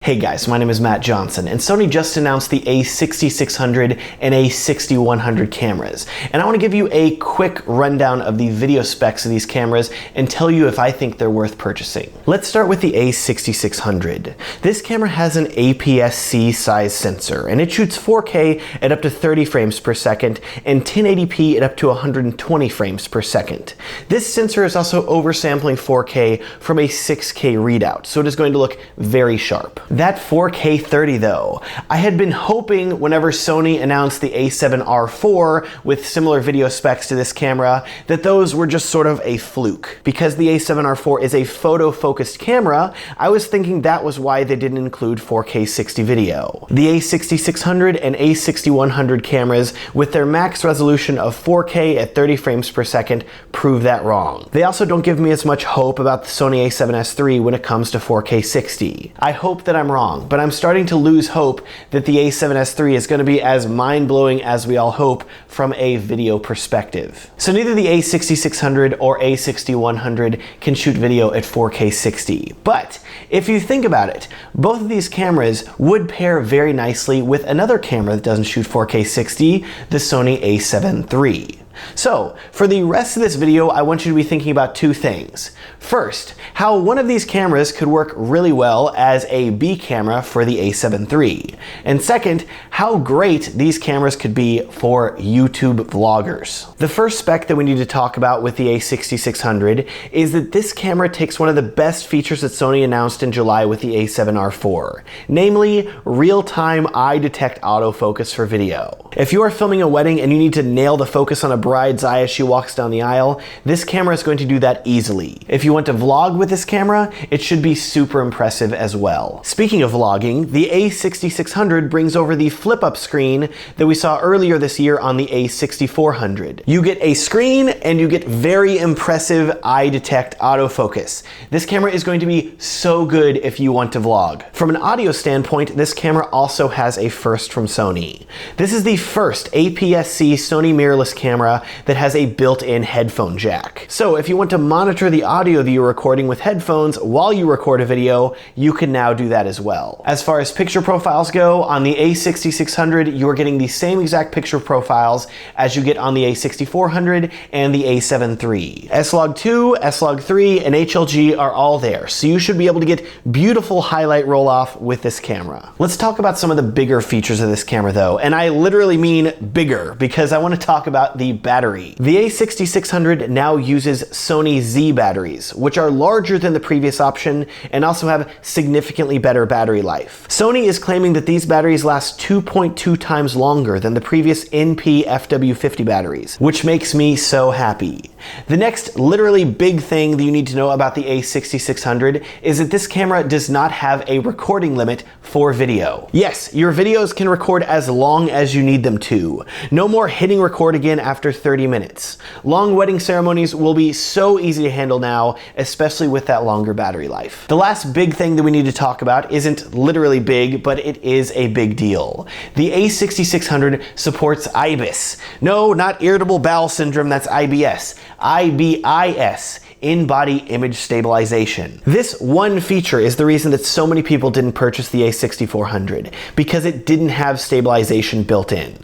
Hey guys, my name is Matt Johnson, and Sony just announced the a6600 and a6100 cameras. And I want to give you a quick rundown of the video specs of these cameras and tell you if I think they're worth purchasing. Let's start with the a6600. This camera has an APS-C size sensor, and it shoots 4K at up to 30 frames per second and 1080p at up to 120 frames per second. This sensor is also oversampling 4K from a 6K readout, so it is going to look very sharp. That 4K 30 though, I had been hoping whenever Sony announced the a7R4 with similar video specs to this camera, that those were just sort of a fluke. Because the a7R4 is a photo-focused camera, I was thinking that was why they didn't include 4K 60 video. The a6600 and a6100 cameras, with their max resolution of 4K at 30 frames per second, prove that wrong. They also don't give me as much hope about the Sony a7S III when it comes to 4K 60. I hope that I'm wrong, but I'm starting to lose hope that the a7S III is going to be as mind-blowing as we all hope from a video perspective. So neither the a6600 or a6100 can shoot video at 4K 60, but if you think about it, both of these cameras would pair very nicely with another camera that doesn't shoot 4K 60, the Sony a7 III. So, for the rest of this video, I want you to be thinking about two things. First, how one of these cameras could work really well as a B camera for the a7 III. And second, how great these cameras could be for YouTube vloggers. The first spec that we need to talk about with the a6600 is that this camera takes one of the best features that Sony announced in July with the a7R4, namely real-time eye detect autofocus for video. If you are filming a wedding and you need to nail the focus on a bride's eye as she walks down the aisle, this camera is going to do that easily. If you want to vlog with this camera, it should be super impressive as well. Speaking of vlogging, the a6600 brings over the flip-up screen that we saw earlier this year on the a6400. You get a screen and you get very impressive eye detect autofocus. This camera is going to be so good if you want to vlog. From an audio standpoint, this camera also has a first from Sony. This is the first APS-C Sony mirrorless camera that has a built-in headphone jack. So if you want to monitor the audio that you're recording with headphones while you record a video, you can now do that as well. As far as picture profiles go, on the a6600, you're getting the same exact picture profiles as you get on the a6400 and the a7 III. S-Log2, S-Log3, and HLG are all there, so you should be able to get beautiful highlight roll-off with this camera. Let's talk about some of the bigger features of this camera though, and I literally mean bigger, because I want to talk about the battery. The a6600 now uses Sony Z batteries, which are larger than the previous option and also have significantly better battery life. Sony is claiming that these batteries last 2.2 times longer than the previous NP FW50 batteries, which makes me so happy. The next literally big thing that you need to know about the a6600 is that this camera does not have a recording limit for video. Yes, your videos can record as long as you need them to. No more hitting record again after 30 minutes. Long wedding ceremonies will be so easy to handle now, especially with that longer battery life. The last big thing that we need to talk about isn't literally big, but it is a big deal. The a6600 supports IBIS. No, not irritable bowel syndrome, that's IBS. IBIS. In-body image stabilization. This one feature is the reason that so many people didn't purchase the a6400, because it didn't have stabilization built in.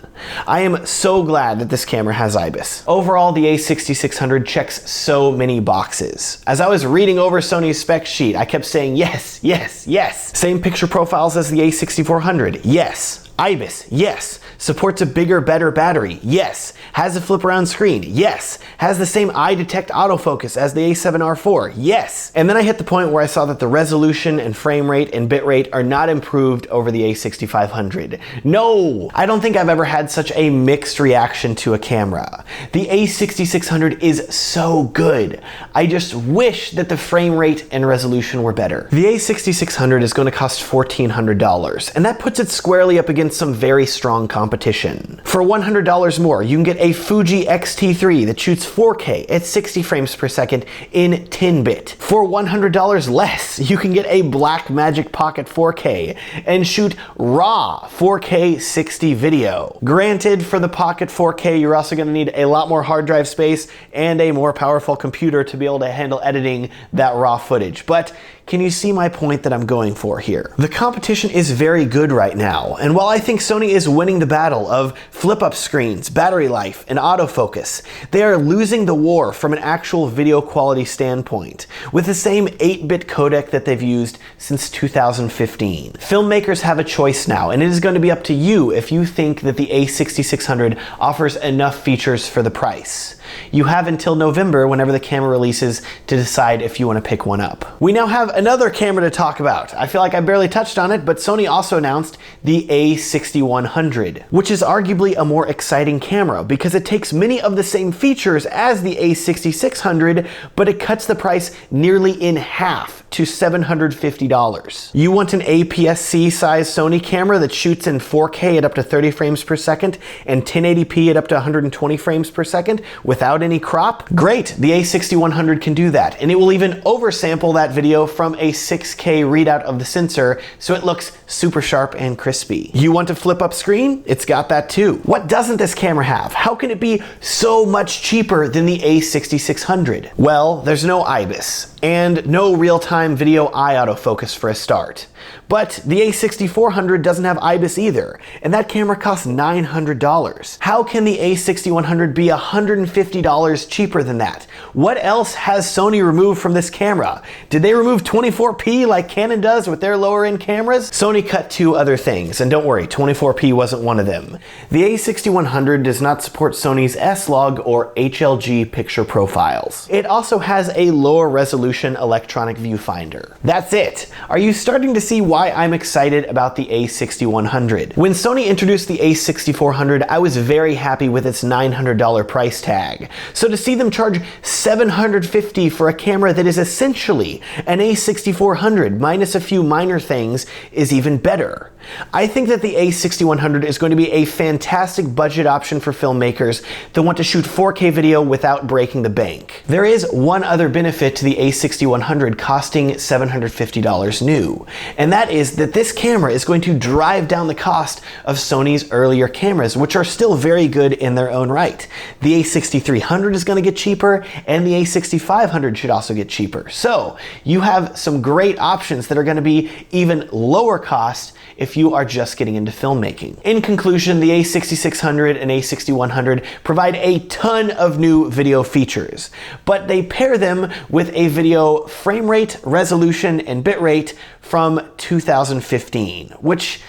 I am so glad that this camera has IBIS. Overall, the a6600 checks so many boxes. As I was reading over Sony's spec sheet, I kept saying yes, yes, yes. Same picture profiles as the a6400, yes. IBIS, yes. Supports a bigger, better battery, yes. Has a flip around screen, yes. Has the same eye detect autofocus as the a7R4, yes. And then I hit the point where I saw that the resolution and frame rate and bit rate are not improved over the a6500. No! I don't think I've ever had such a mixed reaction to a camera. The a6600 is so good. I just wish that the frame rate and resolution were better. The a6600 is going to cost $1,400, and that puts it squarely up against some very strong competition. For $100 more, you can get a Fuji X-T3 that shoots 4K at 60 frames per second in 10-bit. For $100 less, you can get a Blackmagic Pocket 4K and shoot raw 4K 60 video. Granted, for the Pocket 4K, you're also going to need a lot more hard drive space and a more powerful computer to be able to handle editing that raw footage. But Can you see my point that I'm going for here? The competition is very good right now, and while I think Sony is winning the battle of flip-up screens, battery life, and autofocus, they are losing the war from an actual video quality standpoint, with the same 8-bit codec that they've used since 2015. Filmmakers have a choice now, and it is going to be up to you if you think that the a6600 offers enough features for the price. You have until November, whenever the camera releases, to decide if you want to pick one up. We now have another camera to talk about. I feel like I barely touched on it, but Sony also announced the a6100, which is arguably a more exciting camera because it takes many of the same features as the a6600, but it cuts the price nearly in half to $750. You want an APS-C size Sony camera that shoots in 4K at up to 30 frames per second and 1080p at up to 120 frames per second without any crop? Great, the a6100 can do that, and it will even oversample that video from a 6K readout of the sensor so it looks super sharp and crispy. You want a flip-up screen? It's got that too. What doesn't this camera have? How can it be so much cheaper than the a6600? Well, there's no IBIS and no real-time video eye autofocus for a start. But the a6400 doesn't have IBIS either, and that camera costs $900. How can the a6100 be $150 cheaper than that? What else has Sony removed from this camera? Did they remove 24p like Canon does with their lower-end cameras? Sony cut 2 other things, and don't worry, 24p wasn't one of them. The a6100 does not support Sony's S-Log or HLG picture profiles. It also has a lower resolution electronic viewfinder. That's it. Are you starting to see why I'm excited about the a6100? When Sony introduced the a6400, I was very happy with its $900 price tag. So to see them charge $750 for a camera that is essentially an a6400 minus a few minor things is even better. I think that the a6100 is going to be a fantastic budget option for filmmakers that want to shoot 4K video without breaking the bank. There is one other benefit to the a6100 costing $750 new, and that is that this camera is going to drive down the cost of Sony's earlier cameras, which are still very good in their own right. The a6300 is going to get cheaper, and the a6500 should also get cheaper. So you have some great options that are going to be even lower cost if you are just getting into filmmaking. In conclusion, the a6600 and a6100 provide a ton of new video features, but they pair them with a video frame rate, resolution, and bitrate from 2015, which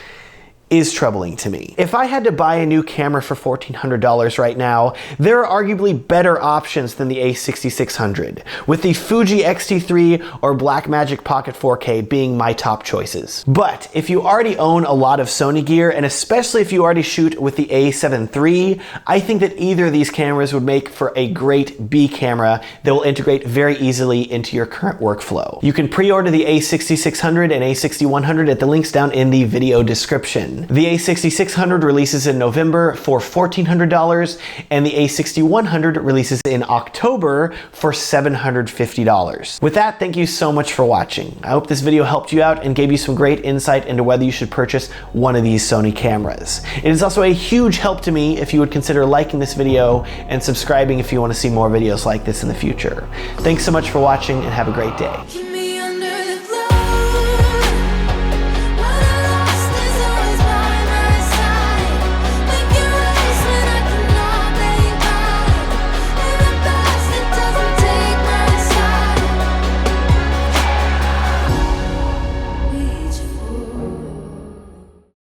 is troubling to me. If I had to buy a new camera for $1,400 right now, there are arguably better options than the a6600, with the Fuji X-T3 or Blackmagic Pocket 4K being my top choices. But if you already own a lot of Sony gear, and especially if you already shoot with the a7 III, I think that either of these cameras would make for a great B camera that will integrate very easily into your current workflow. You can pre-order the a6600 and a6100 at the links down in the video description. The a6600 releases in November for $1,400, and the a6100 releases in October for $750. With that, thank you so much for watching. I hope this video helped you out and gave you some great insight into whether you should purchase one of these Sony cameras. It is also a huge help to me if you would consider liking this video and subscribing if you want to see more videos like this in the future. Thanks so much for watching, and have a great day.